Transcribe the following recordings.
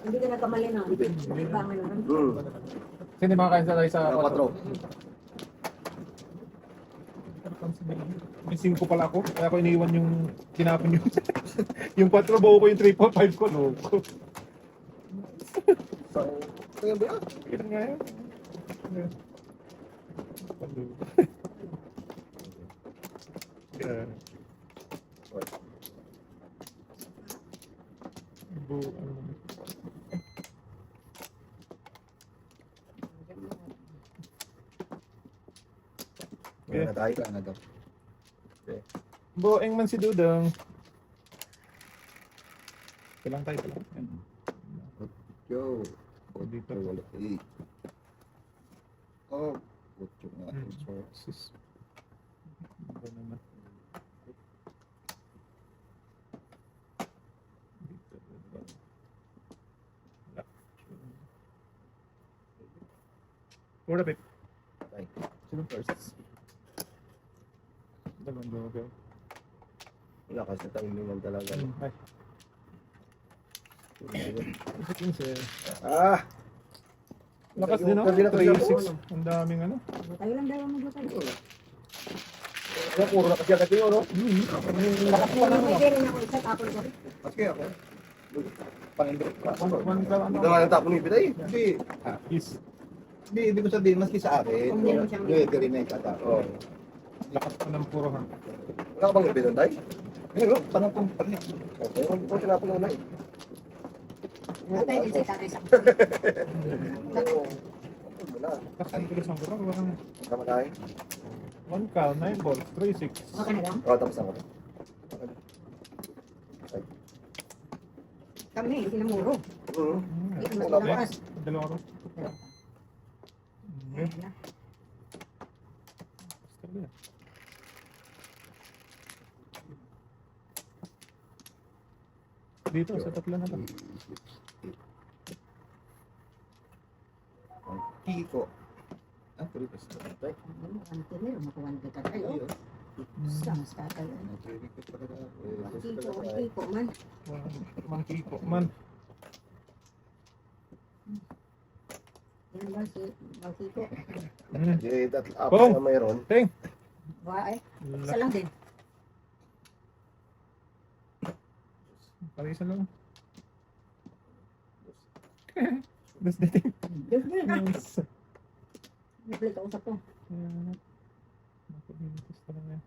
Hindi ka nagkamali na. Hindi ba nga naman? Kasi hindi makakain sa tayo sa 4. May 5 pala ako. Kaya ako iniwan yung tinapon yung yung 4 buo ko yung 3, 4, 5 ko. Loko. So, kaya ba? Kailan nga yun? Yan. Kaya na tayo, kaya na daw. Boeng man si Dudong. Kailang tayo pala. Yan. Yo. Dito. Wala. Oh. Ocho nga. Sis. Ano naman? Dito. Wala. Pura pip. Ay. Sino first? Dalawang dogo. Lakas na tayo naman talaga. Ay. Isa 15. Ah! Lakas din ako. Kabila kasi ako, 3-6. Ang daming ano. Tayo lang daw ang maglutay. Kaya puro na kasi agad yun, no? Lakas mo lang. May rin ako isa tapon ko. Mas kaya ako. Pangindot ka. One ka ano. Ito nga ng tapon ng ibig. Ay, hindi. Is. Hindi ko sabihin, maski sa akin. Kung meron siyang- Pwede rin na yung kata. Oh. Lakas pa ng puro ha. Wala ka bang ibig doon, tay? Ayun, no? Tanong kong pali. Okay, kung tinapon na na eh. Natay din sa tatay sa Wala. Lakas ang tulis ang puro. Walang Tama tayo. 1 ka, 9 balls, 3-6. Okay na lang. Oo, tapos ako. Kami, hindi na muro. Ito na Wala lang ba? oras. Dalawa ro. Ayan na. Dito, sa tatlo na lang. Kiko. Ah, tuloy pa sa tatay. Ang tinir, makuha na kita tayo. Sa mas tatay. Kiko man. Mangkiko man. Yan ba si Kiko? Apat Bong! na mayroon. Ting! Ba eh. Isa lang din. Parisa lang. Das dating. Diyos mo na. Nice. Naglit ako sa to. Ayan. Napabilitas talaga yan.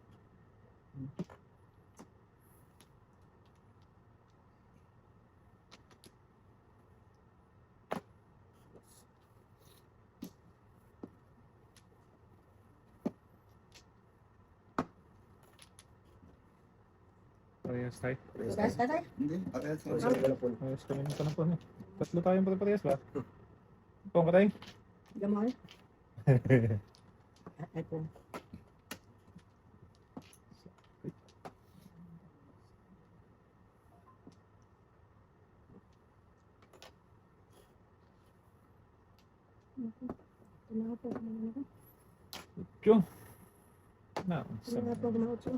Parehas tayo. Tugas tatay. Hindi. Parehas nga. Parehas kami ng panapon eh. Tatlo tayong parehas ba? Pong ka tayo? Gamol. Tatay po. Tumawa po. Diyo. Na. Tumawa po. Tumawa po.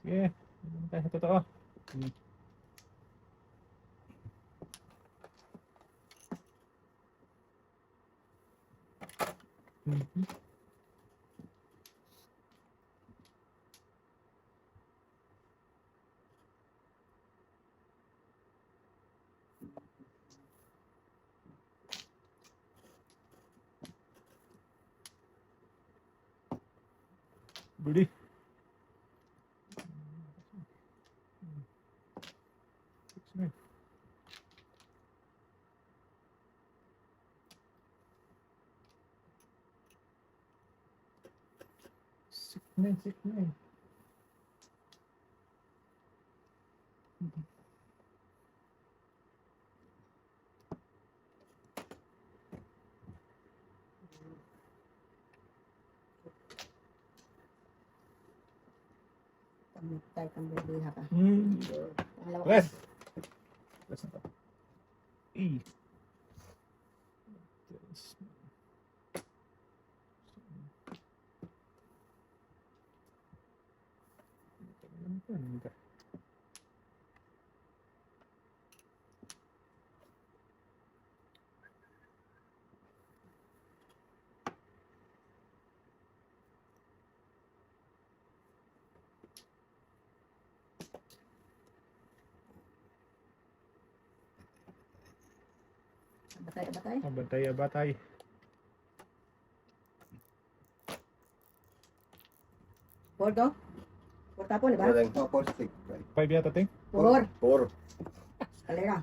Sige. Ano tayo sa totoo? Budi. Sikmen. Tayo kang bibiha ka. Pangalawa ka. Press. Press na to. E. Hindi. Batay, batay. Abatay, abatay. Four to. Four tapon, di ba? Wala yung 4 stick. Right. 5 yata, ting. Four. 4. Kalera.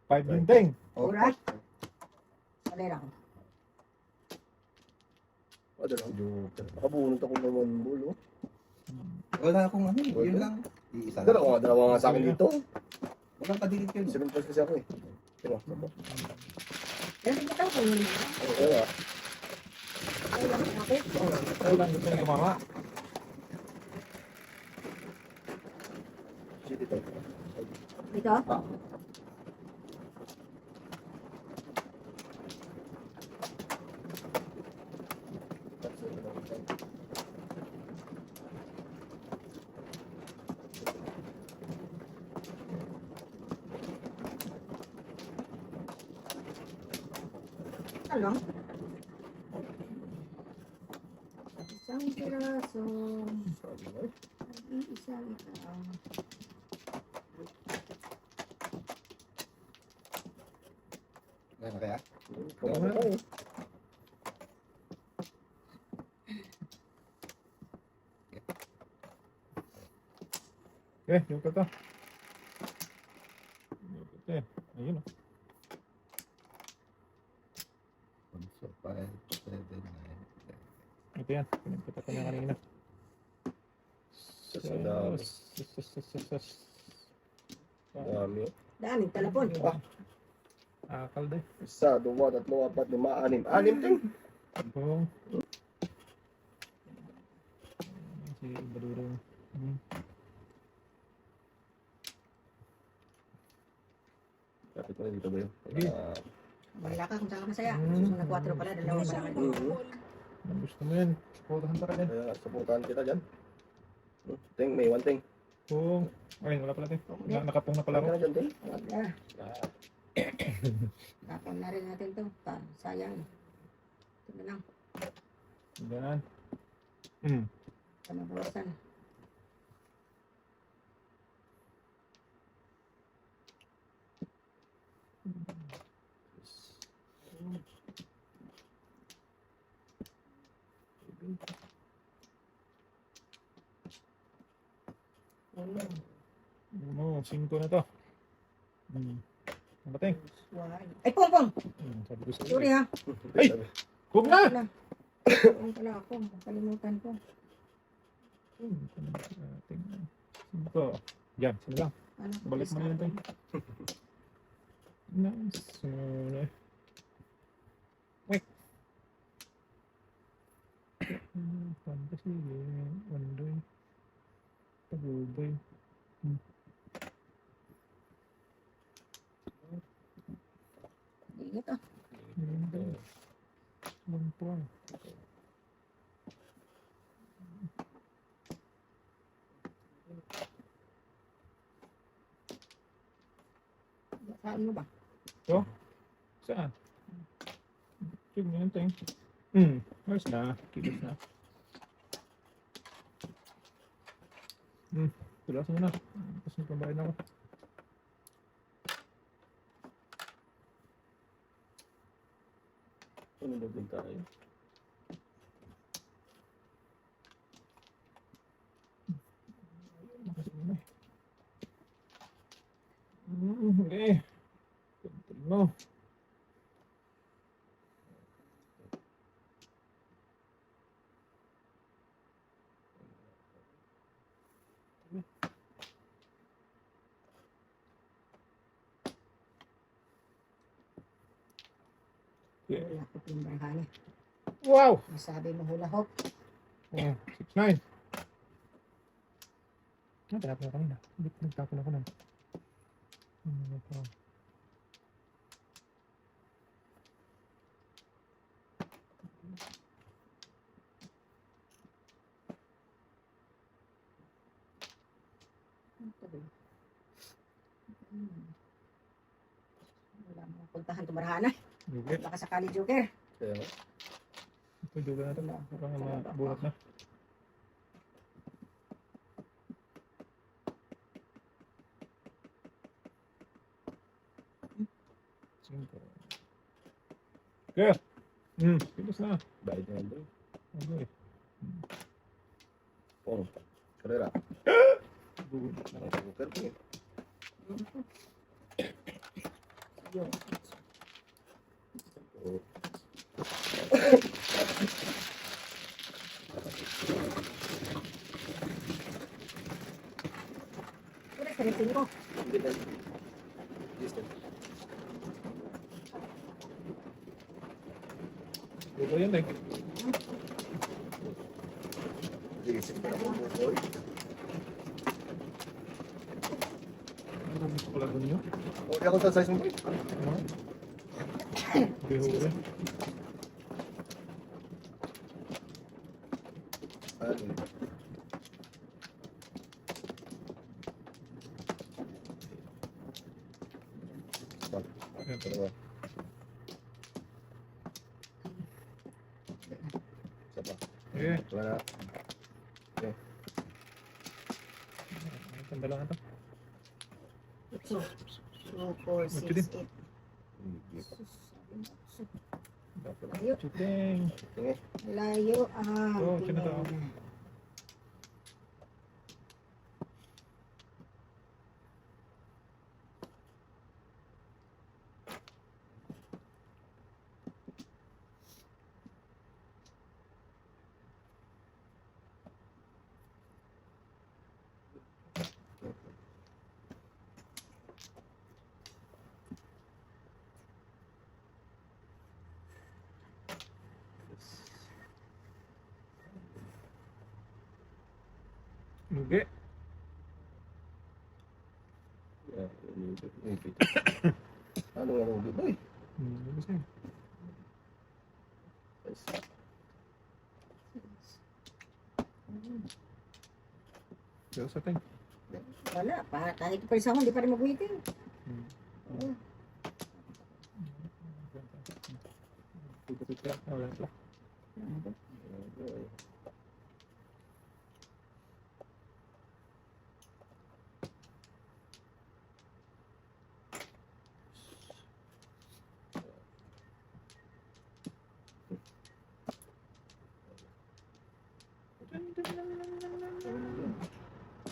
5 din, ting. Ura. Kalera ko. Ano lang, joker. Nakabunot ako naman bulo. Wala akong ano, yun lang. Iisa lang. Dalawa nga sa akin dito. Walang kadilit yun. 7 plus kasi ako eh. Pero, Pero hindi ka kung hindi. wala. Ay, lang ako. Ay lang, gusto niya kumama. Shit ito. Dito? Ano? Isang piraso. Isang ikaw. Ano kaya? Wala na. Yung ka to. Okay, ayun o. 5, 7, 9. Ito yan, pinagkita ko niya kanina. Sasadami. Dami. Daming talapon. Akal din. 1, 2, 3, 4, 5, 6. 6 ting. Bong. Si Badurong. Kapit na dito ba yun? Sige. Bahala ka kung saan ka masaya. Susunod na 4 pala, dalawa pa naman. Ang gusto mo yan. Supportahan ka rin. Kaya supportahan kita dyan. Ting, may 1 ting. Bong. Ay, wala pala din. Nakapong na pala ako. Kaya dyan ting. Wag na. Tapon na rin natin to. Sayang. Ito na lang. Yan. Sa mabawasan. Ano, 5 na to. Ang bating. Ay, pong! Sabi ko sa'yo. Sorry ha. Ay! Huwag na! Pong pala ako. Kalimutan ko. Ito. Yan, sino lang. Ano? Balik mo na yun tayo. Nice. Wait. Fantasy. Wandoy. Pagubay. Ingat ah. Lampuan. Saan mo ba? Saan? Tignan mo yung ting. Ayos na. Kilos na. Tulasan mo na. Tapos nagpambahin ako. Ano ba din tayo? Okay. Control mo. Okay. Hula hop yung barhani. Wow! Masabi mo hula hop. 6-9. Tinapon ako kanina. Nagtapon ako nun. Ito. kang tumarahan na. Hindi. Baka sakali Joker. Kaya nga. Ito, joke natin. Parang mabunot na. Cinco. Okay. Pilos na. Bayad na yun. Okay. Oh, karera. Good. Nakapoker po eh. Yun. Oh. Pura sa rin ko. Hindi na. Yes, sir. Ito yan eh. Yes, sir. Boy. Ano gusto ko lang doon yun? Oh, di ako sa size mo boy. Ano? Bihuri. Ano? Ayan. Dalawa. Isa pa. Okay. Wala na. Itong dalawa na to. 2, 4, 6, 8. Layo. Chiting. Tingin. Layo. Oh, sinatawag. Hindi. Ano nga nung boy? Kasi. Pero sa ting. Wala pa. Kahit pa isa mo, hindi pa rin mag-waiting. Pipit lang. Wala pa.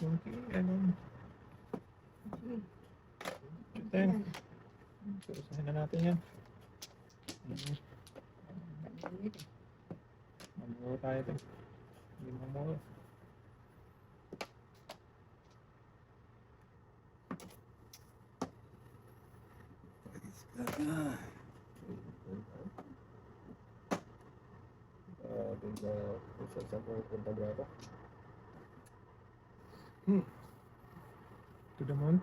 Okay, ano? Chiting. Susahin na natin yan. Mamuro tayo ito. Hindi mamuro. Saan po punta brata? To the moon.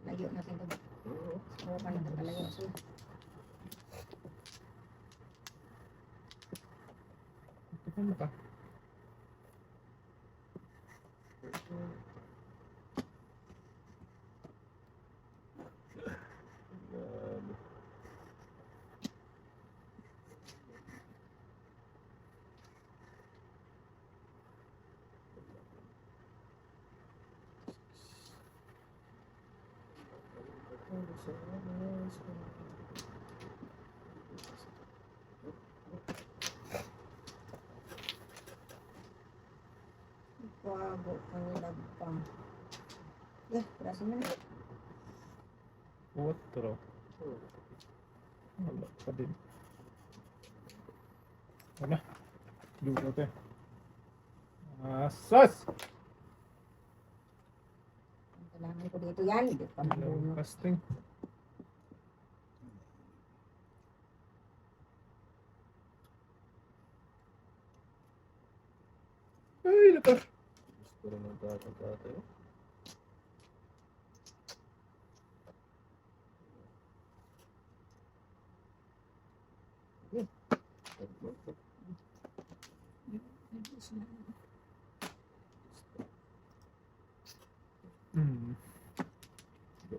Layo natin ito. Oo, paano ito palayo? Ito mo ka. Bago pangilag pa. Perasin mo na. Otro. Wala pa din. Wala. Luto ito eh. Asas! Ang kailangan ko dito yan. Hindi pa mabunot. Casting. Ay, nato. Gusto rin ng tatay.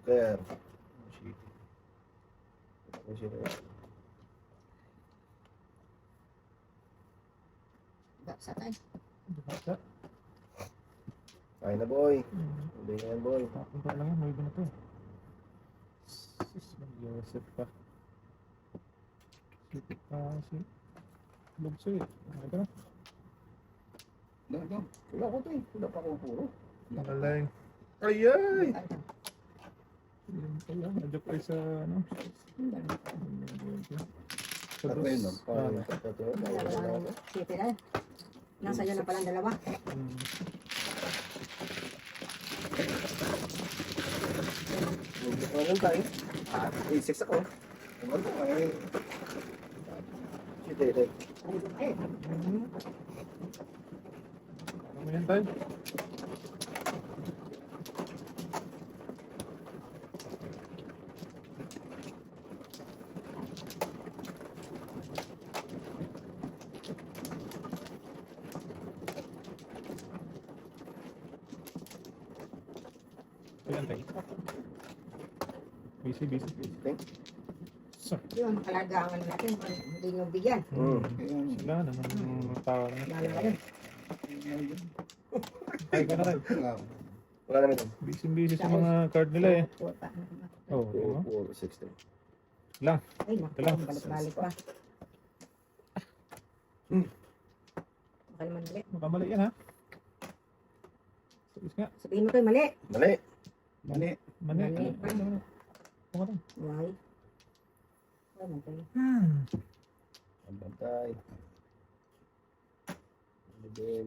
Joker. Ako siya. Sa tayo. Bata. Kaya na, boy. Hindi na yan, boy. Tapon pa lang yan, may iba na to. Sus, mag-Joseph pa. Sipit pa si Lugso eh. Ano ka na? Wala ko to eh. Wala pa akong puro. Nakalay. Ayay! Yan pala, nadyo kayo sa ano? Sa Ano yun, no? dos. Parang Ah, nagkakataon. Dalawa city na. Nasa iyo na palang dalawa. hmm. Ano tayo? Eh, 6 ako. Ano ba? Ay. Sige, tayo. Ano mo yan tayo? Ayan tayo. Busy. So, Yun, kalagaan natin. Hindi nyo bigyan. sila naman yung mga tao na. Lalo ka rin. Ay, ka na rin. Wala naman ito. Busy sa mga card nila eh. Puta. Oh, di ba? 4, 6, 10. Lang. Ay, naku. Ito lang. Balik-balik pa. Baka naman mali. Makamali yan ha. Sabis nga. Sabihin mo kayo mali. Mali. Mani. Mani. Ano? Why? Why man kayo? Ang bantay. Libin.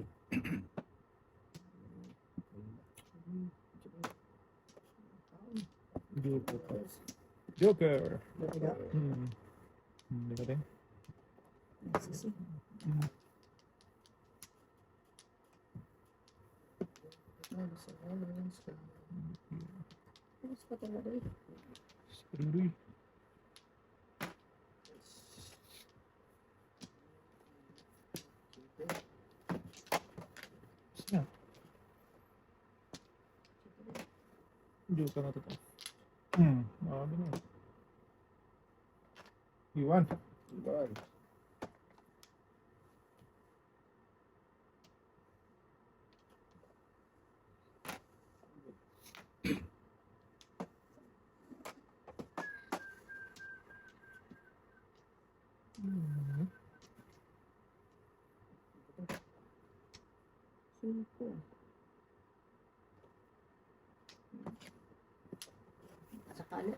Joker. Dito. Hindi ka din. Sisi. Terus pa talaga eh. Rudy. Sina? Joker na to. Marami na. Iwan. Iban. Cinco. Sakali.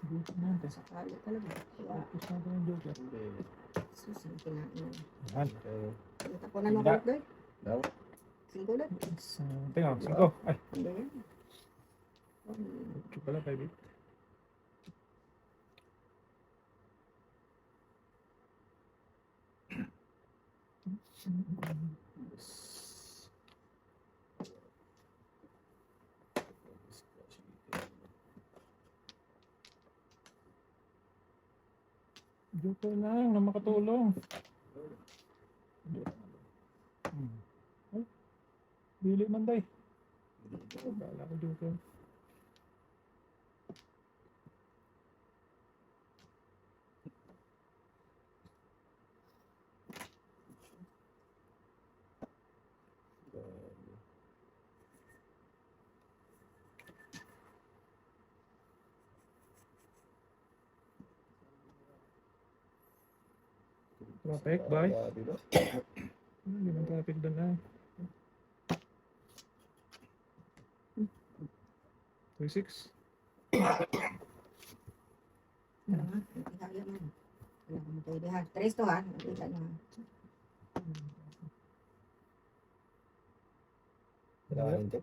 Joker na yan. Sakali talaga. Kaya, Focus natin yung Joker. sus, ang kinain. Yan. Okay. Natapunan mo Hindi. ko doy. Daw. Cinco doy. Tingnan, 5. Ay, Hindi yan. 8 pala, 5. Joker lang na makatulong. Ay, dili man day. Kala ko Joker. Traffic, bye. Diba? Hindi man traffic doon na. 36. Ano nga? Kaya man. Wala kang pwede ha. Tres to ha. Nakita nyo ha. Kailangan ito.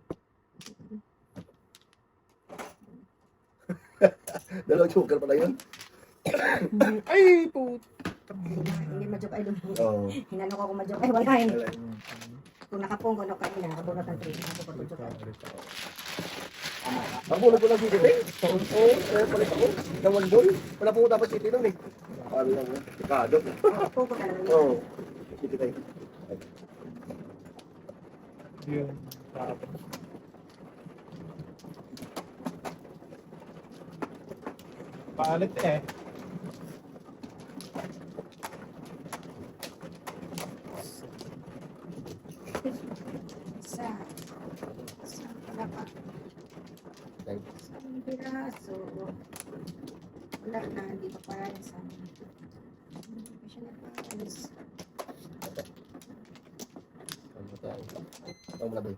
Dalawang joker pala yun. Ay, put. Hindi ma-joke ay doon. Oo. Hinanong ako ma-joke ay wala yun. Kung nakapong ko kanina, nakabunot ng tres. Ako pa joke ay. Ang bunod ko lang dito eh. Oo, palit ako. Nawan doon. Wala po dapat city doon eh. Paano lang yun? Pikado. Nakapong ko talaga. Oo. City tayo. Yun. Palit eh. Isa. Isa pala pa. Isang piraso. Wala na, hindi pa para sa hindi pa siya nagpapalis. Ano ba tayo? Ano mo na ba?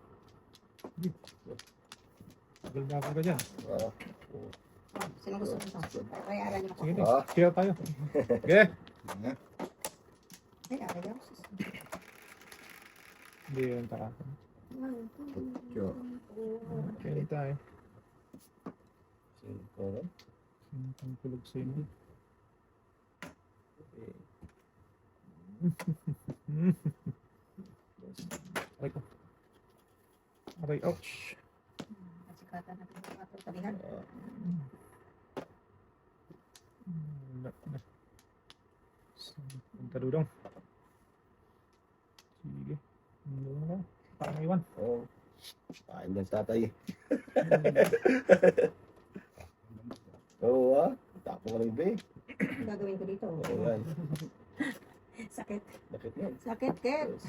Tagal na ako ka dyan. Oo. Sino gusto mo ito? Bayaran niyo ako. Sige, Ah. share tayo. Okay. Ay, ayaw. Hindi yun taka. Sure. Okay tayo. Cinco. Ang tulog sa inyo. Aray ko. Aray, ouch. Kasikatan natin sa ating tabihan. Punta dudong. Sige. Ano na? Parang iwan. Oo. Kain ng tatay. Oo ah. Tapos ka lang iba eh. Ang gagawin ko dito. Oo yan. Sakit. Bakit yan? Sakit, Ket. Yes.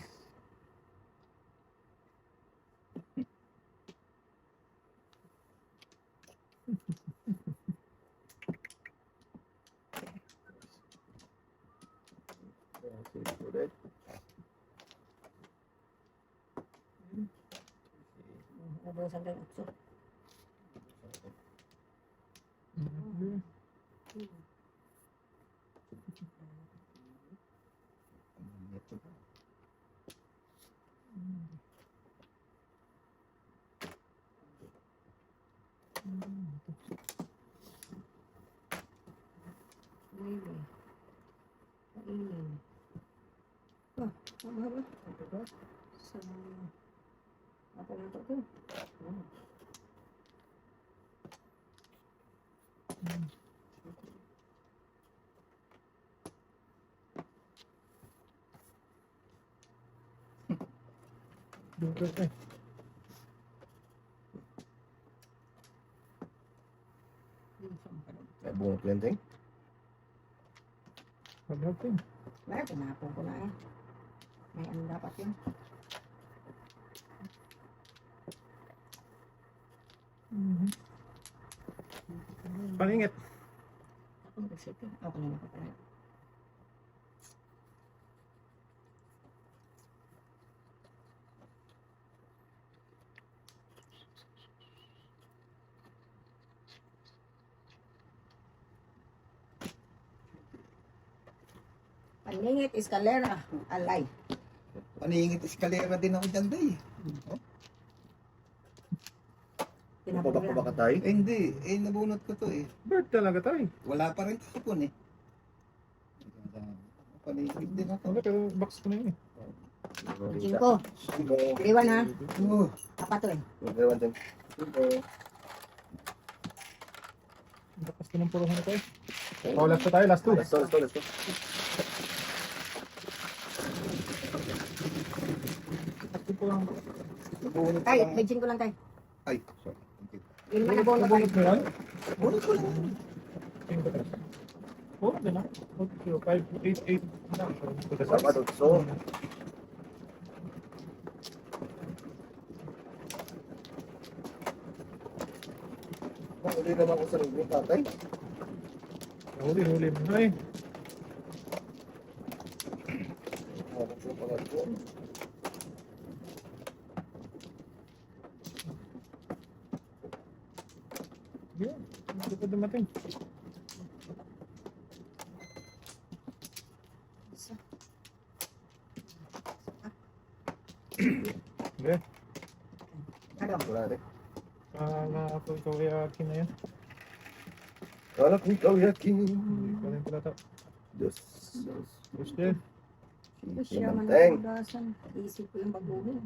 Ulit. Nabusan lang utso. Maybe. Kainin. Ah, tama ba? Sa... Apa na ito? Dudong eh. Ay, bunga planting. Pagdating. Wala, tinapon ko na eh. May ano dapat yun. Paningit. Ako nag-sipin. Ako kanina pa pala. Paningit, eskalera, alay. Paningit eskalera din ako dyan, day. Pabak pa ba ka tayo? Eh, hindi. Eh, nabunot ko to eh. Bird talaga tayo. Wala pa rin tapon eh. Paningit din ako. Wala, pero box ko na yun eh. Cinco. Liwan ha. Oh, Apat to eh. Liwan din. Cinco. Bakas ko ng puruhan ko eh. Oh, last na tayo, last two. Let's go, let's go, let's go. Last two puruhan ko. nabunot ko Tay, lang. may cinco lang tay. Ay, sorry. Thank you. Yun naman nabuno tayo. Nabunot mo yun? Bunot ko lang. Tingin ko tayo. Oh, din na. Okay, 5, 8, 8 na. So, to the Sama size. doon. So, huli naman ko sa rin tatay. Huli mo na eh. Hawak ko pala ito. Yun, hindi pa dumating. Isa. Okay. Ano? Wala rin. Kala ako ikaw ay akin na yan. Kala ko ikaw yakin. Hindi pa rin pala ito. Diyos. Push din. Ito siya man Teng. nakudasan. Isip ko yung baguhin.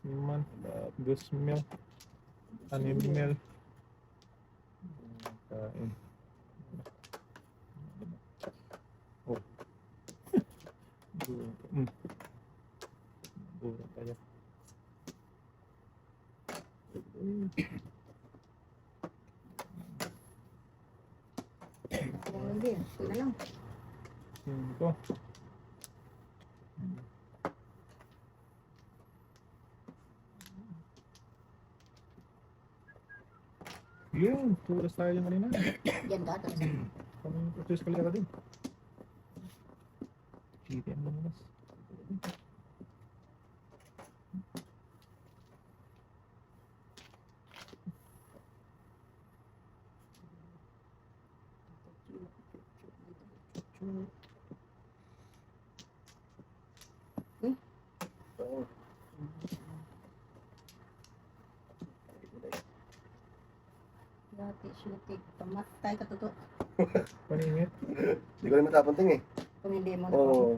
Gusman. Gusmel. Animel. Kain. Oh. Buro tayo. Hindi. Ito na lang. 5. Yun, tulas tayo yung kanina. Yan dati. Kami tulas kali ka din. GTM mo mas. Oo. Dati shooting. Pamatay ka totoo. Paningit. Hindi ko rin matapunting eh. Kung hindi mo Oo.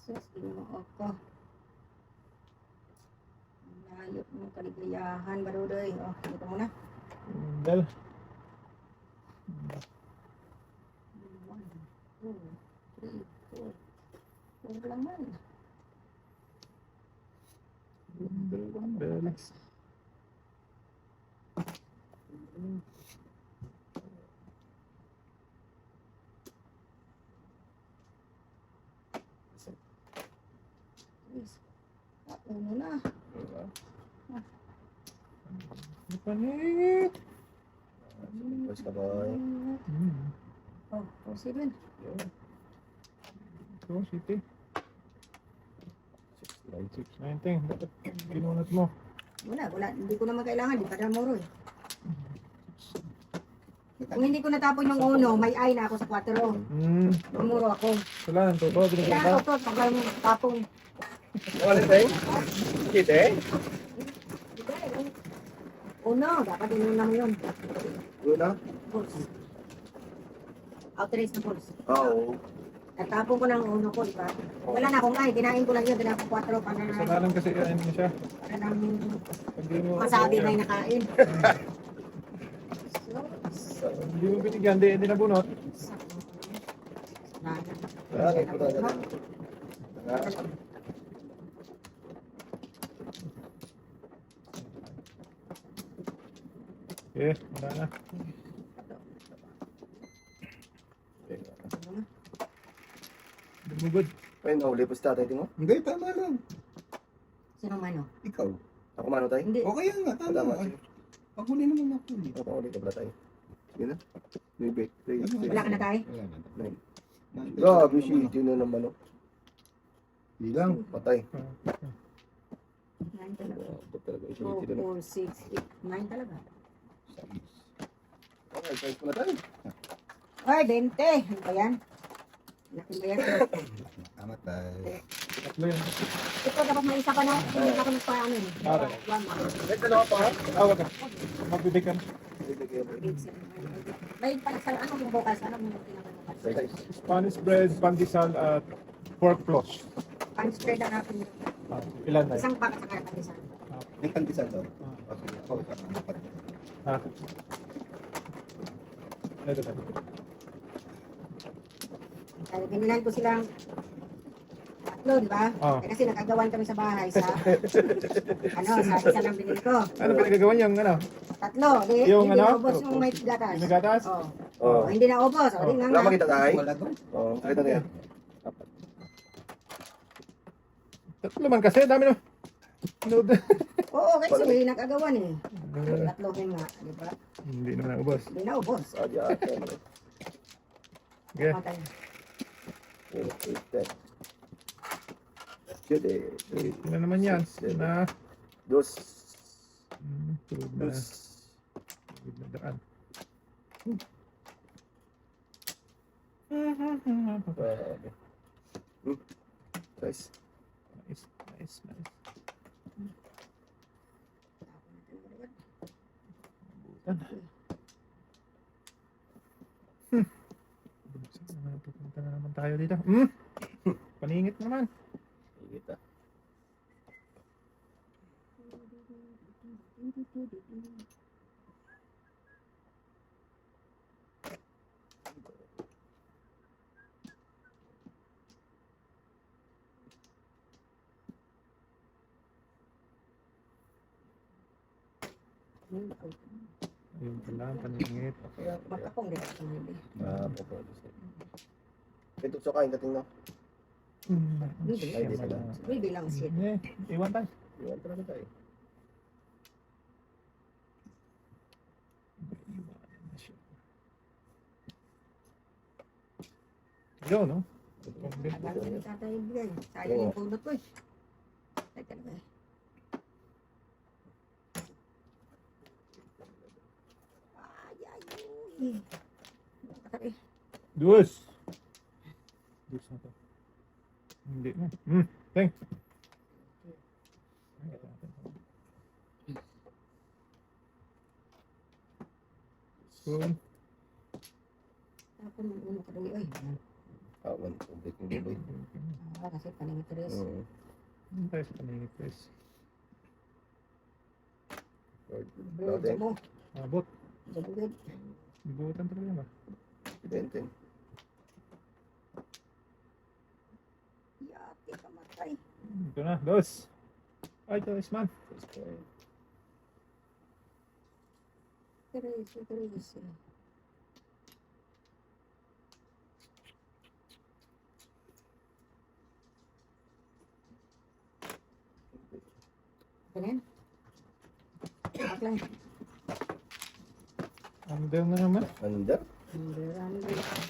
Sus, mo ako. Layo mo kaligayahan, barudoy. Oh, dito muna. Dal. 1, 2, 3, 4. Puro lang man. Bundle. Please. Uno na. Paningit. Boys na boy. Oh, proceed din. Ito, city. 6, 619. Dapat pinunat mo. Wala. Hindi ko naman kailangan. Di pa na moro eh. Kung hindi ko natapon yung uno, may ay na ako sa 4. Mamuro ako. Wala nang toto. Binigyan ka. Kaya ako, pag yung tapong. Ano tayo? Kita eh? Uno, dapat inuna mo yun. Una? Pulse. Outrace na pulse. Oo. Natapon ko ng uno ko, di ba? Wala na akong ay, kinain ko lang yun, tinapon 4 para Kasalanan kasi ano mo siya. lang Pag di mo, masabi may nakain. So, Hindi mo binigyan, hindi nabunot. bakit po tayo? Wala na. Dumugod. Ayun, nahuli po si tatay mo. Hindi, tama lang. Sino mano? Ikaw. Ako mano tayo? Hindi. Okay yan nga, tama. Tama. Paghuli naman ako. Ako pahuli ka pala tayo. Sige na. May bait. Wala ka na tayo? Wala na. Grabe, shitty na naman. Oh. Bilang. Patay. 9 talaga. Grabe talaga, 2, shitty na. 4, 6, 8, 9 talaga. Okay, thanks ko na tayo. Ay, 20. Ano ba yan? Laki ba yan? Tama tayo. Tatlo yan. Ito dapat may isa pa na. Hindi ako nagpaano eh. Okay. One. Next na ako pa ha? Wag ka. Magbibig ka. May palaksal. Ano yung bukas? Ano yung pinakabukas? Bye, Spanish bread, pandesal at pork floss. Pan-spread na natin. Ilan na? Isang pack sa karapatisan. May pandesal daw. Ah. Okay, ako. Apat. Ha? Ito na. Kaya binilan ko silang tatlo, di ba? Ah. Eh, kasi nakagawan kami sa bahay sa sa isa lang binili ko. Ano pinagagawan yung ano? Tatlo. Di, Yung hindi ano? naubos yung may gatas. Yung gatas? Oh. Oo. Oh, hindi naubos. O, di nga Wala nga. makita tayo? Wala daw. Oo, nakita na yan. Tatlo man kasi, dami na. Oo, kasi nakagawan eh. Tatlo din nga, di ba? Hindi naman naubos. Hindi naubos. Sadi ate. Okay. Patay. Good eh. Ito na naman yan. Na. Dos. Tulog na. Dos. Tulog na daan. Grabe. Guys. Nice, nice, nice. Butan. Pupunta na naman tayo dito. Paningit naman. Kita. Ayun pala, paningit. Pero mag-apong din ako hindi. Opo. Ito sa kain dating na. Hindi. Ay, di pala. Baby lang siya. Iwan tayo. Iwan talaga tayo. Yun, no? Alam ko ni tatay bigay. Sayang yung pulot ko eh. Ay talaga eh. Ay. Nakakari. Dus! Dus na to. Hindi na. Thank. Spoon. Tapos mag-uno ka dali oy. Awan, ubik ng buboy. Kasi paningit rin. Ano tayo sa paningit, guys? Bro, jabo. Abot. Jabo good. Butan talaga ba? Benten. Yati ka matay. Ito na, dos. Ay, dos man. Teresa. Ganyan. Aklang. Under na naman. Under?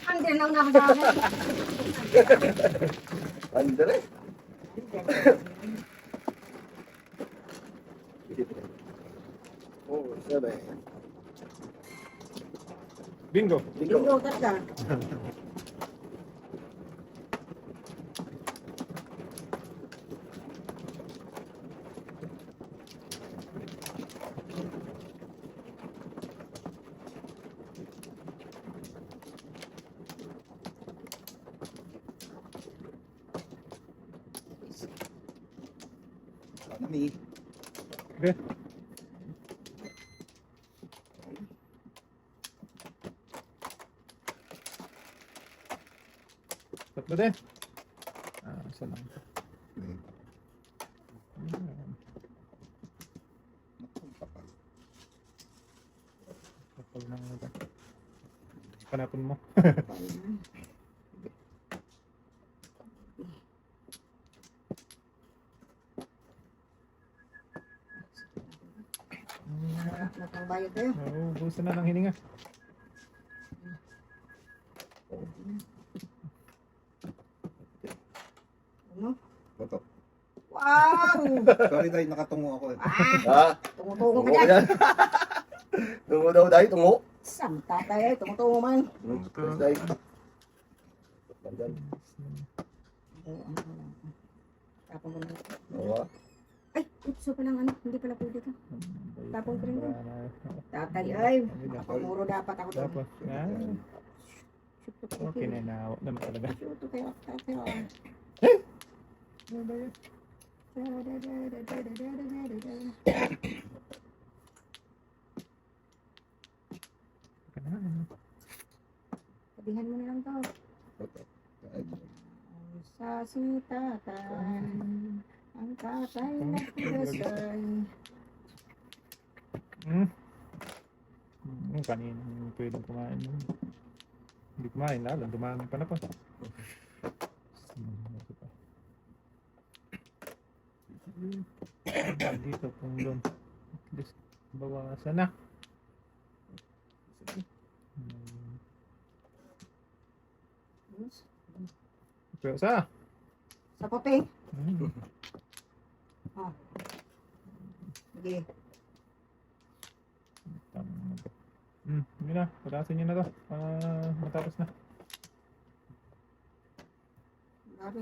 Under na una ako sa akin. Under eh. Oh, sabi. Bingo. Bingo. Bingo ka. Kami. Okay. Tatlo din. Isa lang. Ayan. Kapal na nga ba? Panapon mo. Nagpangbayad kayo. Oo, gusto na ng hininga. Ano? Toto. Wow! Sorry tayo, nakatungo ako eh. Ha? Tumutungo ka Tungo dyan. yan. Tungo daw tayo, tungo. Samta tayo, tumutungo man. Tapos tayo. Bandal. Tapon ko na. Oo. Ay, utso pa lang ano, hindi pala pwede ka. Tapon ko rin doon. Tatay, ay, pamuro dapat ako doon. Tapos, okay na nawa naman talaga. Shoot kayo, tatay. Ano ba yun? Sabihan mo na lang to. Sa sitatan, ang tatay nagpulasay. Kanina pwedeng kumain. Hindi kumain lalo, dumami pa na po. Dito kung doon. At least bawasan na. Pero sa? Sa kope. Sige. Hindi na, patasin nyo na to. Matapos na. Grabe.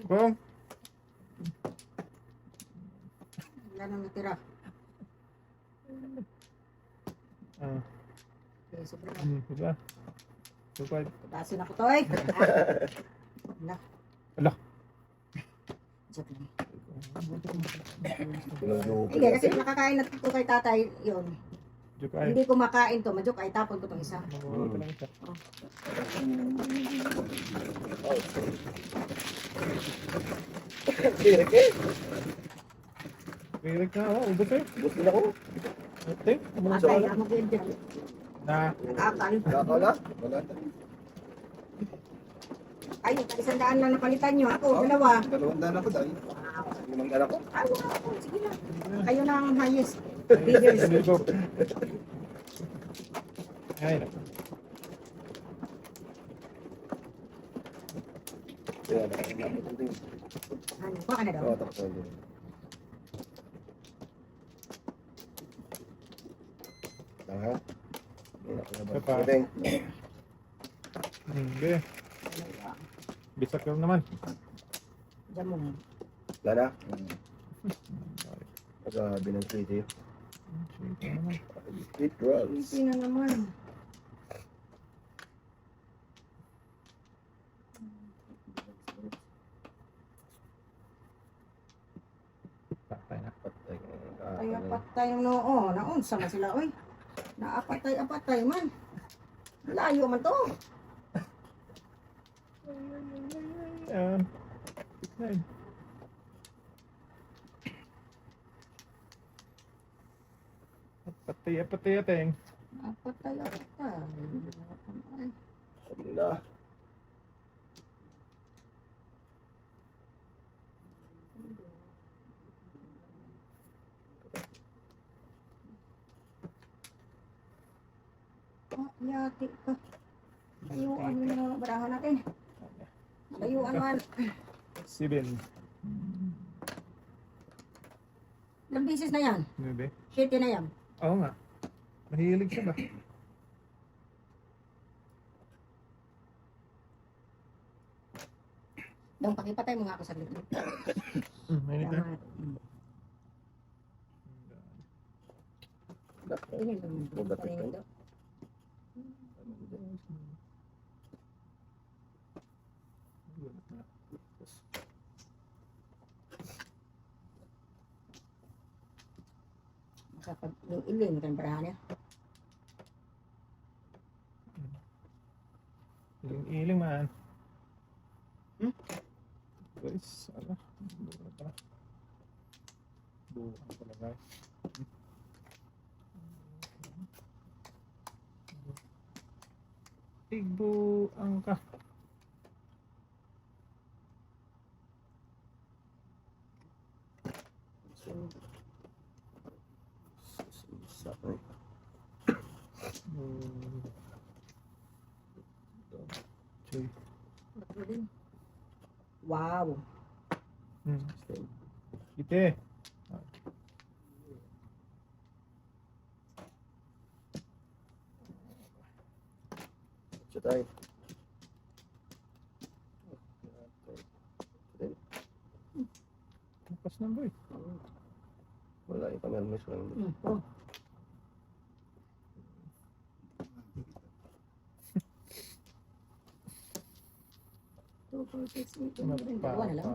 Kung? Wala nang natira. Okay, sobra na. Diba? Supad. Patasin ako to eh. Ala. Ala. Joke lang. Tinunggo. Hindi, kasi nakakain na to kay tatay, yun. Joke ay. Hindi ko makain to, majoke ay tapon ko tong isa. Mawawala ka lang isa. Direk eh. Pirik na ako. Ubus eh. Bus din ako. Ate. Atay, ako pwede. Na. Nag-akal. Nakakaw na. Wala na. Ay, isang daan lang napalitan nyo. Ako, dalawa. 200 ako dahil. Limang dala ko. Ay, wala ako. Sige lang. Kayo na ang highest. Biggest. Ligo. Ay, naku. Kaya nakakita ko din. Ano, baka na daw. Oo, tapos na din. Tanga. Isa pa. Teng. Hindi. Bisak lang naman. Diyan mo. Wala na. Sabi ng sweetie. Sige naman. Sweet drugs. Hindi na naman. Patay na. Patay. Ay, apatay yung noo. Naunsa man sila, oy. Naapatay-apatay man. Layo man to. Ayan. Ayan. Patay, ateng. Apatay-apatay. Ay, Sabi nila. yati ka. Layuan mo na lang barahan natin. Layuan man. 7. Ilang beses na yan? 9. 7 na yan. Oo nga. Mahilig siya ba? Dong, pakipatay mo nga ako saglit. Mainit na. Salamat. Kainin lang. Kainin daw. Kapag yung ilim kan barahan niya. Iling man. Hmm? Guys, ala. Buka pa. Buka pala guys. Tigbo ang ka. Chay. Wow. Ite. Siya tayo. Tapos na boy. Wala yung pamermis lang. Oh. Two, four, six, eight, nine, ten. Dalawa na lang.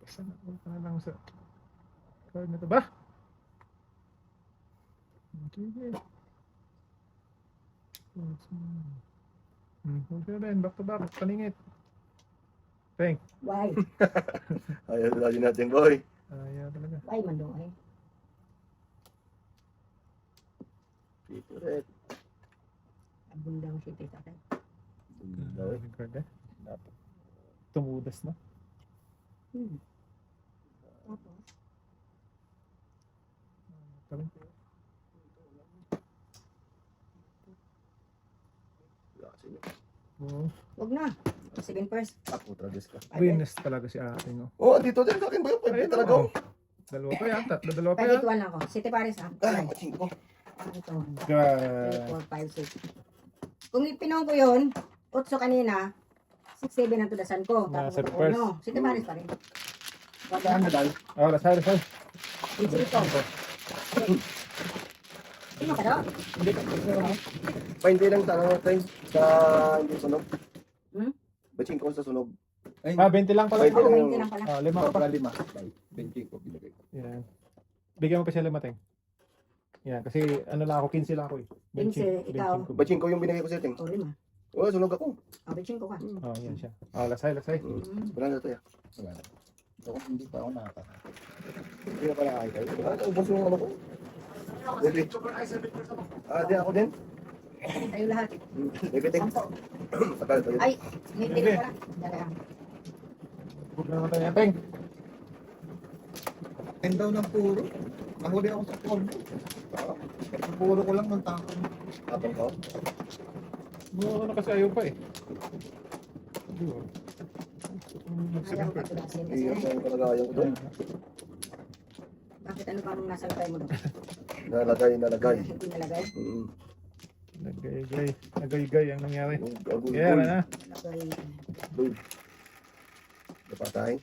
Basta na lang sa card na to ba? Okay. Okay Ben, back to back, paningit. Thank. Why? Ayaw lagi natin, boy. Ayaw talaga. Why man daw ay? Favorite. Abundang shit sa akin. Daw eh. Card eh. Dapat. Tumudas na. Tapos, Tarin. Oo. wag na. 7 first. Ako, tragis ka. Witness talaga si ate, no? Oh, dito din sa akin ba yun? Pwede Ayun, talaga. oo. Dalawa pa yan, dalawa pa Kahit yan. ituan ako. City Paris ah. Ah, machine ko. Ito. God. 3, 4, 5, 6. Kung ipinaw ko yun, 8 kanina, 6, 7 ang tudasan ko. Tapos Nasa ito, first. no, City Paris pa rin. Saan na dahil? Oh, sorry. Ito. Sino ka daw? Painte lang tanong natin sa hindi sunog. Hmm? Machine ko sa sunog. Ay, 20 lang pala. 20 Ako, lang. 20 lang pala. Oh, 5 pa. para 5. Benching ko binigay ko. Yan. Bigyan mo pa siya 5, Teng. Yan, kasi ano lang ako, 15 lang ako eh. 15, ikaw? Bachin ko yung binigay ko sa atin. O, 5. Oh, sunog ako. O, bitchin ko ka. Oh, yan siya. Oh, lasay, lasay. Wala na tayo. Wala na. Ako, hindi pa ako nakakata. Hindi na pala kahit tayo. Ah, ubos yung ano ko. Bebe. Ah, di ako din. Tayo lahat. Bebe, tek. 10. Tagal tayo. Ay, may tira pala. Dala. Huwag na naman tayo yateng. And daw ng puro. Nahuli ako sa polvo. Ang puro ko lang ng tako. Tapang ko. Ano na kasi ayaw pa eh. Di ba? Ayaw ka tulasin kasi. Iyon ang kalagayan ko doon. Bakit ano pa nasa lagay mo doon? Nalagay. Hindi nalagay. Nagay-gay. Nagay-gay ang nangyari. Yung agul Kaya na. Lagay. Doon. Napatay.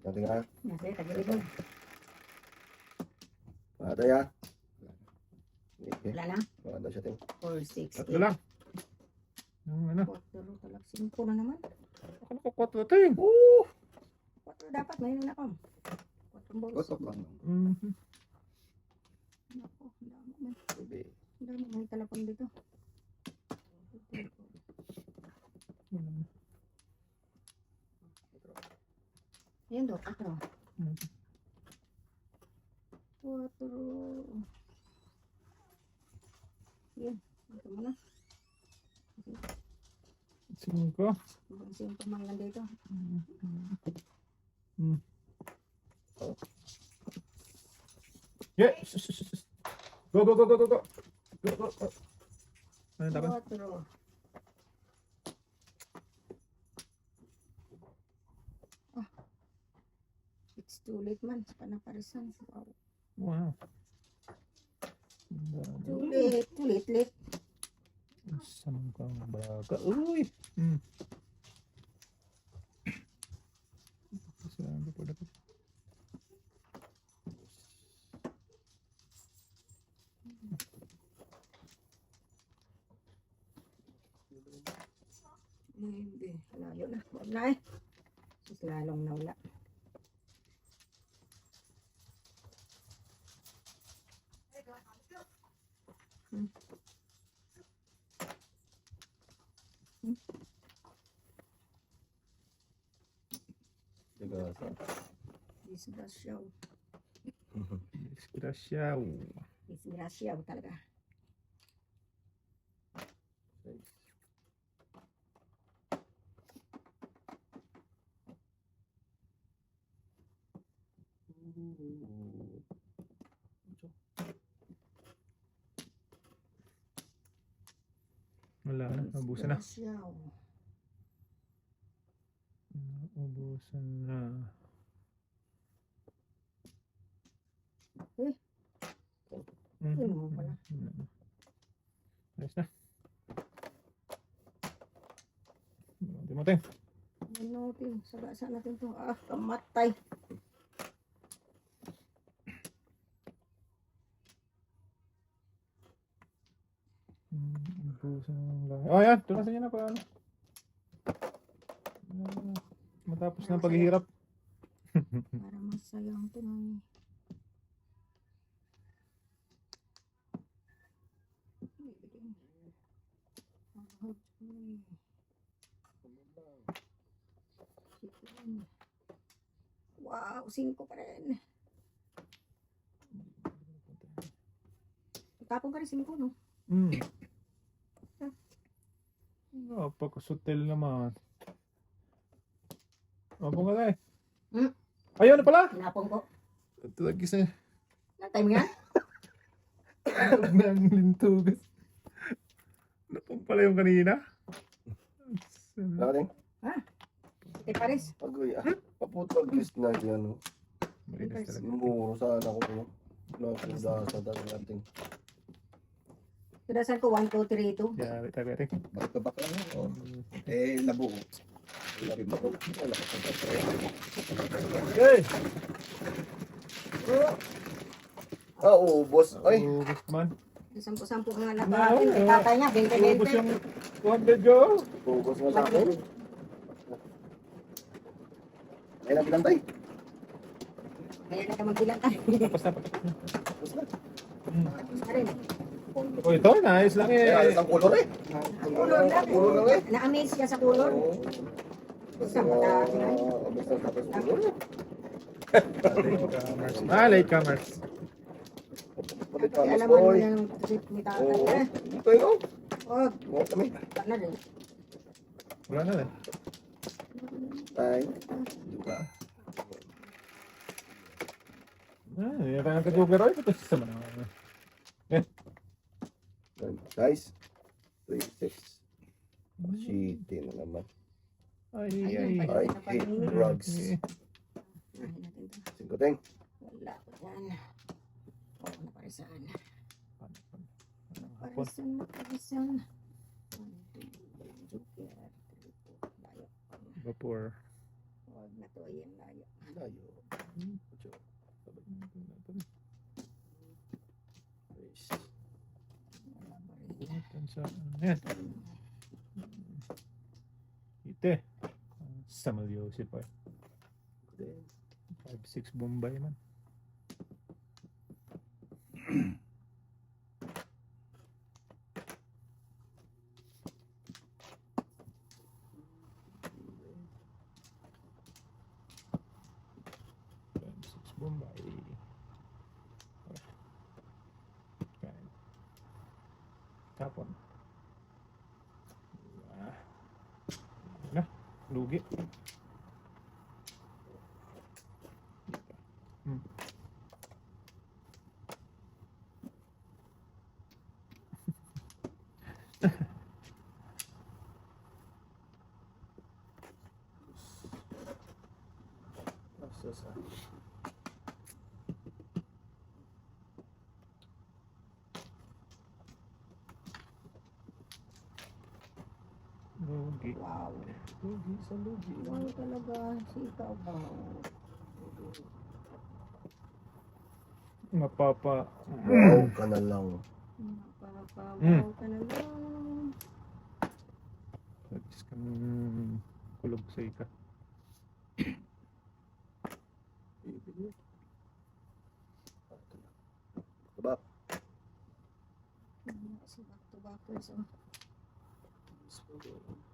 Nanti nga. Nasa tagilid mo. Patay ha. Okay. Wala na. Wala na siya ting. 4, 6, Tatlo lang. Yung ano. 4, talag 5 na naman. Ako nakakwatro ting. 4 dapat, mayroon ako. 4 balls. Gotok lang. Mhm. Ako, ang dami man. Bebe. Ang dami, may talapang dito. Ayan do, 4. 4. Yan, ito mo na. 5. Ibang 5 man lang dito. Yeah. Go, go, go, go, go, go. Go, go, go. Ano dapat? 4. Ah. It's too late man. Sa panaparisan. Wow. Wow. Too late. Saan kang baga? Uy! Saan pa dapat? Hindi. Layo na. Huwag na eh. Mas lalong nawala. Disgrasyaw. Disgrasyaw. Disgrasyaw talaga. Wala na. Nabusan na. Disgrasyaw. Nabusan na. Eh. Mhm. Yun mo pala. Ayos na. Timoteng. Ano natin? Sagasa natin to. Ah, kamatay. Nabusan ng lahat. Oh, yan. Tunasan niya na paano. Matapos ng paghihirap. Para masayang Pinoy. Wow, 5 pa rin. Tapong ka rin 5, no? Napakasutil naman. Mabong ka tayo. Hmm? Ayun na pala! Tinapong ko. Tulagis na. Na-time nga? Huwag na ang lintugas. Napong pala yung kanina. Nakating. Ite Paris. Agoy ah. Paputol list na yan. Marinas talaga. Muro sana ako ko. Nakuda sa dati natin. Tudasan ko 1, 2, 3, 2. Yari tayo, yari. Back-to-back lang yun. Oh. Eh, nabuo. Lagi ba ko? Wala ka sa Okay! Ah, ubos. Ay, Ubus man. 10 nga nakain. Kay tatay niya, 20, Ubus 20. yung 200 go. ubos nga sa akin. Ay, napilantay. Kaya na ka magbilatan. Tapos na. Tapos na. Tapos na rin. O ito, naayos lang Eh, eh. alas ang kulor eh. Kulor lang. Kulor lang eh. Na-amaze ka sa kulor. Oo. Basta mataas na. Basta tapos kulor. Latecomers. Palit Kaya pa, alam boy. mo yung trip ni tatay. Oo. Eh. Ito yun. Oh, Oo kami. wala na rin. Wala na rin. Tay. Yung kanyang kadugero, ito sa mga. Guys. 3-6. Shitty na naman. Ay. I hate drugs. Unahin natin to. Singkoteng. Wala ko dyan. Oo, naparisan. Hapon. Naparisan. Joker. Layo. Vapor. Huwag na to. Ayan, layo. Layo. Wala pa rin. Yan. Ite. Samalyosi pa. 5-6 Bombay man. Bombay. Kain. Tapon. Na, lugi. Lugi. Wow. Lugi sa lugi. Wow talaga. Sikaw ba? Mapapa. Wow ka na lang. Mapapawaw ka na lang. Sagis kang kulog sa ika. Tabak. Kasi back to back to. So,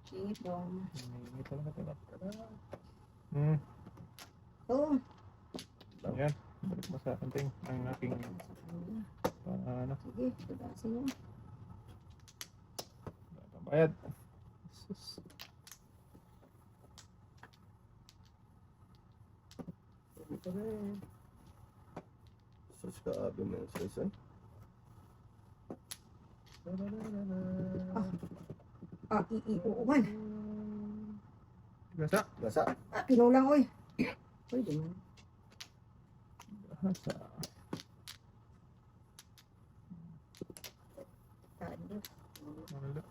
sipong. Hindi talaga talaga. Oh. Yan. Balik mo sa akin ting ang aking ano, Sige, tugasin mo. bayad. Sus. Sus ka abi mo sa isa. Iuuman. Gasa. Gasa. Kinulang, oy. Pwede man. Gasa. Wala.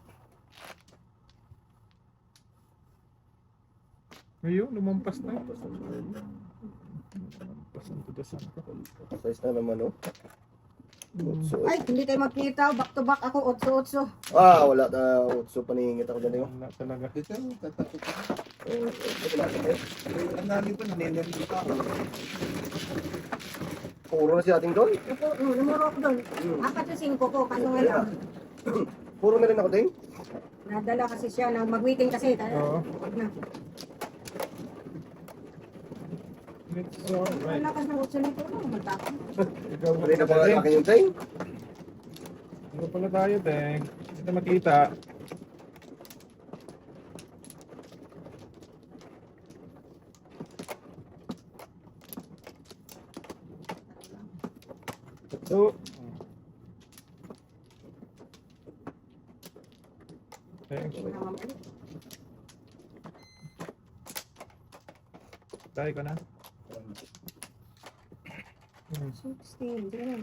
Ayun, lumampas na. Lumampas ang tudasan ko. Size na naman oh. Utso. Ay, hindi tayo magkita. Back to back ako, otso-otso. Wala na utso paningit ako dyan yun. Wala talaga. Ito, tatakot ka. Oh, Ang dami pa, naneneri pa ako. puro na si ating doon. Numero ko doon. 4-5 ko, kaso ngayon. Puro na rin ako din. Nadala kasi siya na mag-waiting kasi. Oo. Wag na. It's alright. Ang lakas ng utso nito. Magtapon. Ikaw Pwede na pa akin yung ting. Ito pala tayo, Teng. Hindi na makita. Ito. Teng, Hindi mo na mamalik. tayo ko na. 16. Sige na.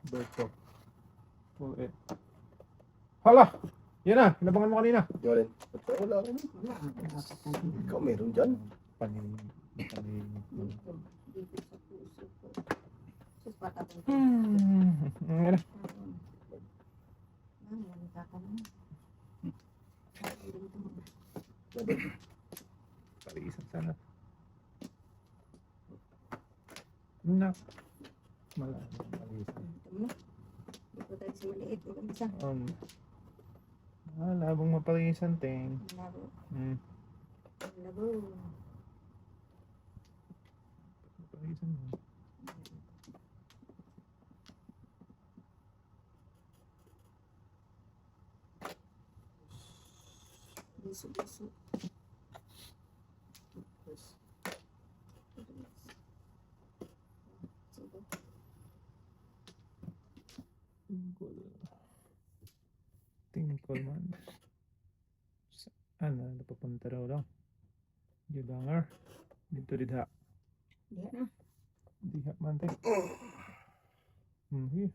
Berto. Full it. Hala! Yan na, inabangan mo kanina. Yung rin. Wala rin. Wala. Ikaw meron dyan. Panin. Dito sa puso ko. Sus, patapon ko. Yan na. Tatapon. Parisan Nak. Malaki ang palisan. Ito mo. Dito tayo sa maliit. Ito isa. Labong mapalisan, ting. Labo. Hmm. Labo. Mapalisan mo. Biso. Sige. Tingkol man. Ano, napapunta raw lang. Jubangar. Dito didha. Diyan na. Diha man tayo. Here.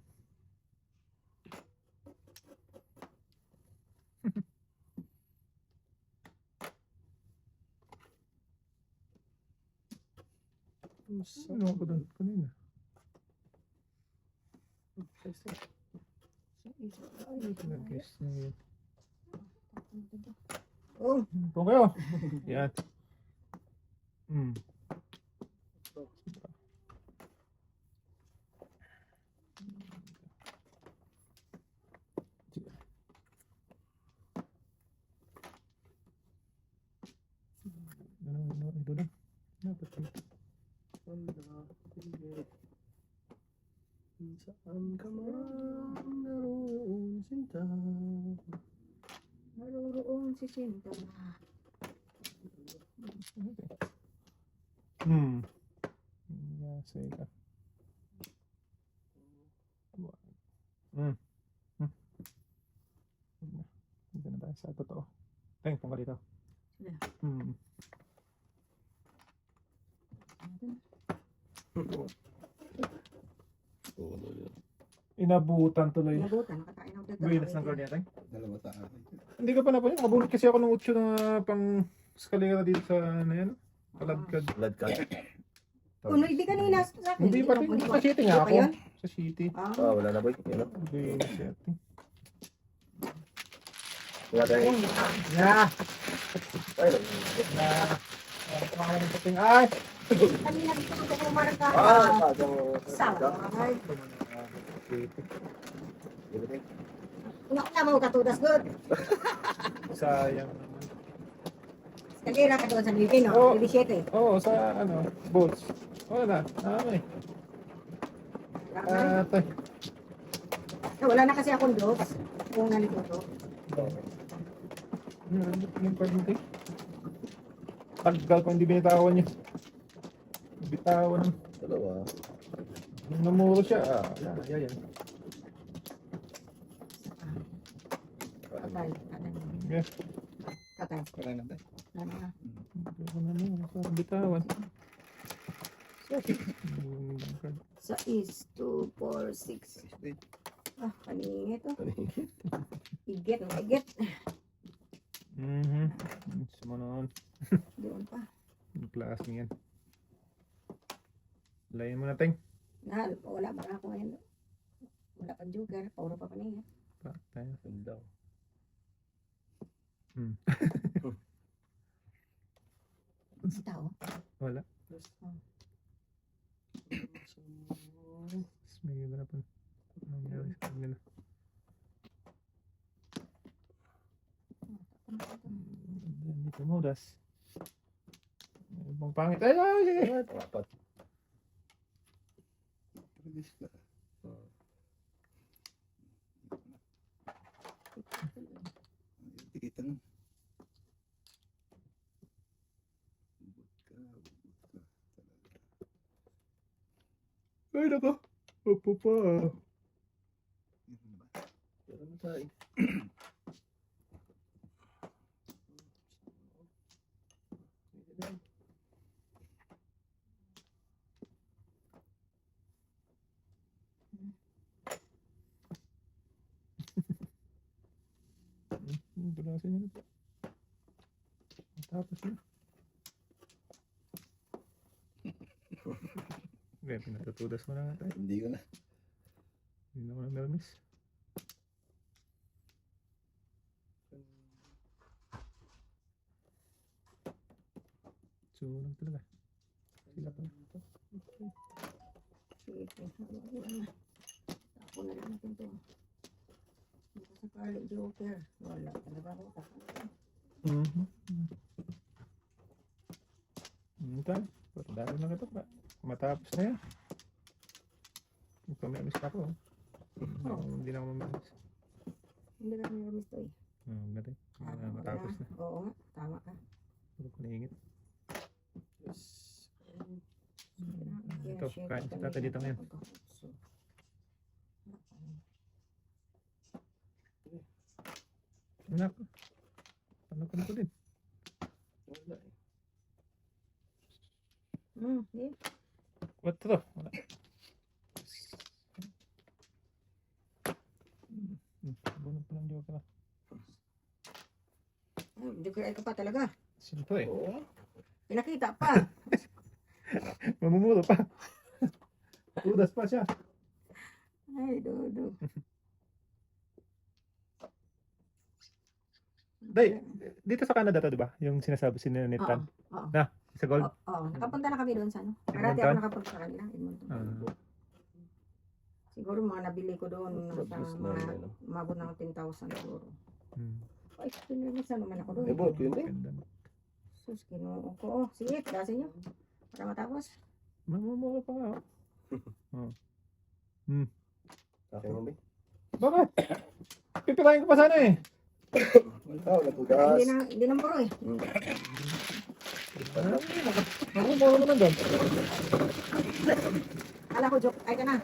Ano ko doon kanina? Sa isa. Ano pinag-guess na yun? Oh. Kung kayo. Yan. Ano, ito lang. Dapat dito. Saan ka man naroon, sinta? Naroon si Sinta. Say ka. Hindi na tayo sa totoo. Teng, punga dito. Inabutan tuloy. Nabutan. Nakakain ako dito. Buinas ng guard niya, Teng. Dalawa sa akin. Hindi ka pa napansin. Nakabunot kasi ako ng 8 na pang skalera dito sa ano yan. Kaladkad. Blood cut. Ano, hindi kanina sa akin. Hindi pa rin. Sa city nga ako. Sa city. Ah, wala na boy. Yan o. Buinas city. Wala tayo. Yeah. Ay, Pangalan ng puting. Ay! Kanina dito ko pumarka. Saway. Naku na mo katudas good. Sayang naman. Kalira ka doon sa Lili, no? Oo. Lili 7. Oo, sa ano, boats. Wala na. Ay. Atay. Wala na kasi akong dogs. Kung nalito to. Yung pag-hindi. Tagal ko hindi binitawan niya. Bitawan. Dalawa. Nung namuro siya. Yan. Patay. Okay. Patay. Kaya na tayo. Ano na? Bitawan. Sa is 2, 4, 6. Ah, kanina ito. Iget. Sumanon. Doon pa. Yung class niyan. Layan mo na, Teng. Wala ba ako ngayon? Wala pang joker. Pauro pa niya. Patay. Ganda. Sa tao? Wala. Oh. Tapos may iba na pa. Anong nangyari sa kanila? Dito mo, das. Ibang pangit. Ay! Apat. Release na. Tikitan. Ay, nako. Opo pa. Pero na tayo. Tulasin niya na po. Tapos na. Kaya pinatutudas mo na nga tayo. Hindi ko na. Hindi na ako nag-nervous. Sunog talaga. Sila pa. sakali joker. Wala talaga ako. Mhm. Minta, dami lang ito pa. Matapos na yan. Magpamilis ako. Hindi na ako mamilis. Hindi ka may ramis to eh. Ganda. Matapos na. Oo nga, tama ka. Huwag ko naingit. Yes. Ito, kain si tata dito ngayon. Anak, anak ko din. Wala eh. Yeah. What to? Wala. Bunod pa ng joker. Joker ay ka pa talaga. Sino to eh? Oo. Pinakita pa. Mamumuro pa. Udas pa siya. Ay, dodo. Day, dito sa Canada to, di ba? Yung sinasabi si Netan. Oo. Na, sa gold. Oo, nakapunta na kami doon sa ano. Parati Edmonton? ako nakapunta sa kanila, Edmonton. Ah, Siguro mga nabili ko doon nasa Tapos na, mga ano. umabot ng 10,000 siguro. hmm. Ay, pinilisan naman ako doon. Eh, bot, yun eh. Ganda. Sus, kinuha ko. Oh, sige, dasin nyo. Para matapos. Mamumuro pa nga. Oh. Akin mo ba? Bakit? Pipirahin ko pa sana eh. Wala, natugas. Hindi na muro eh. Mamumuro naman doon. Kala ko joke. Ay ka na.